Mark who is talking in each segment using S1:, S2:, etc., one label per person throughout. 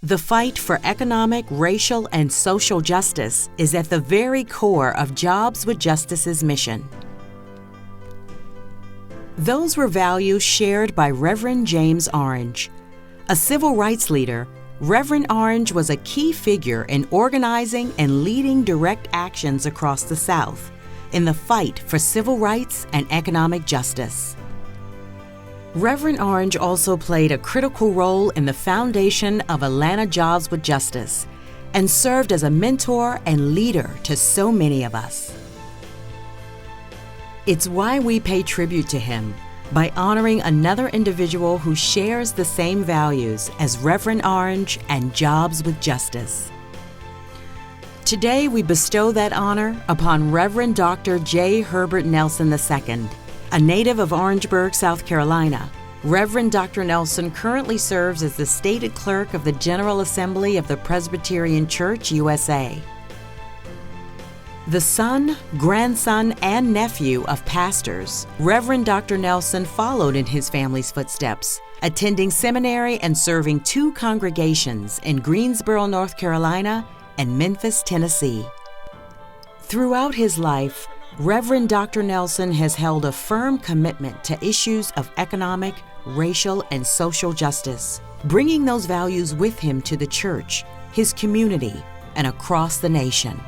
S1: The fight for economic, racial, and social justice is at the very core of Jobs with Justice's mission. Those were values shared by Reverend James Orange. A civil rights leader, Reverend Orange was a key figure in organizing and leading direct actions across the South in the fight for civil rights and economic justice. Reverend Orange also played a critical role in the foundation of Atlanta Jobs with Justice and served as a mentor and leader to so many of us. It's why we pay tribute to him by honoring another individual who shares the same values as Reverend Orange and Jobs with Justice. Today, we bestow that honor upon Reverend Dr. J. Herbert Nelson II, a native of Orangeburg, South Carolina. Reverend Dr. Nelson currently serves as the stated clerk of the General Assembly of the Presbyterian Church, USA. The son, grandson, and nephew of pastors, Reverend Dr. Nelson followed in his family's footsteps, attending seminary and serving 2 congregations in Greensboro, North Carolina, and Memphis, Tennessee. Throughout his life, Reverend Dr. Nelson has held a firm commitment to issues of economic, racial, and social justice, bringing those values with him to the church, his community, and across the nation.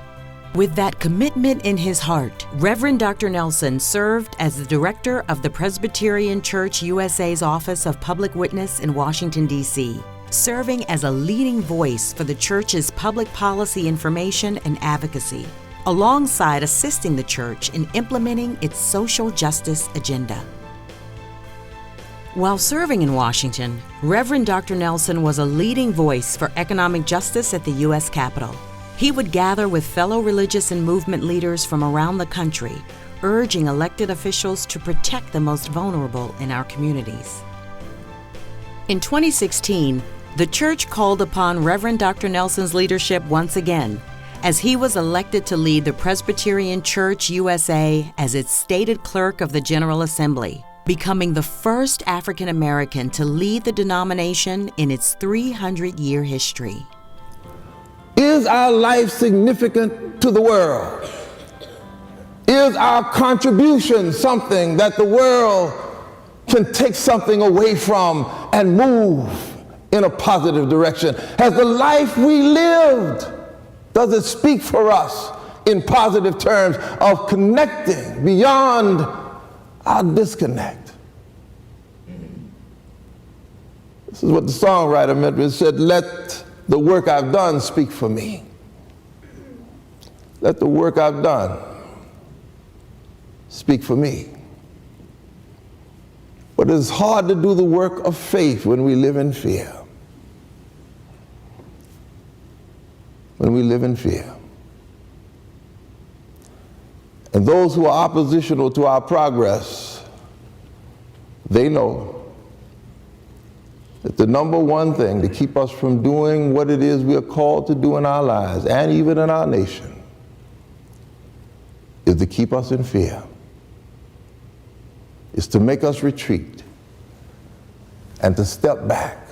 S1: With that commitment in his heart, Reverend Dr. Nelson served as the director of the Presbyterian Church USA's Office of Public Witness in Washington, D.C., serving as a leading voice for the church's public policy information and advocacy, alongside assisting the church in implementing its social justice agenda. While serving in Washington, Reverend Dr. Nelson was a leading voice for economic justice at the U.S. Capitol. He would gather with fellow religious and movement leaders from around the country, urging elected officials to protect the most vulnerable in our communities. In 2016, the church called upon Reverend Dr. Nelson's leadership once again, as he was elected to lead the Presbyterian Church USA as its stated clerk of the General Assembly, becoming the first African American to lead the denomination in its 300-year history.
S2: Is our life significant to the world? Is our contribution something that the world can take something away from and move in a positive direction? Has the life we lived, does it speak for us in positive terms of connecting beyond our disconnect? This is what the songwriter meant when it said, "Let the work I've done speak for me." Let the work I've done speak for me. But it's hard to do the work of faith when we live in fear. When we live in fear. And those who are oppositional to our progress, they know that the number one thing to keep us from doing what it is we are called to do in our lives and even in our nation is to keep us in fear, is to make us retreat and to step back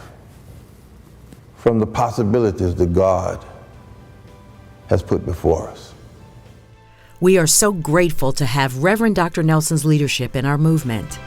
S2: from the possibilities that God has put before us.
S1: We are so grateful to have Reverend Dr. Nelson's leadership in our movement.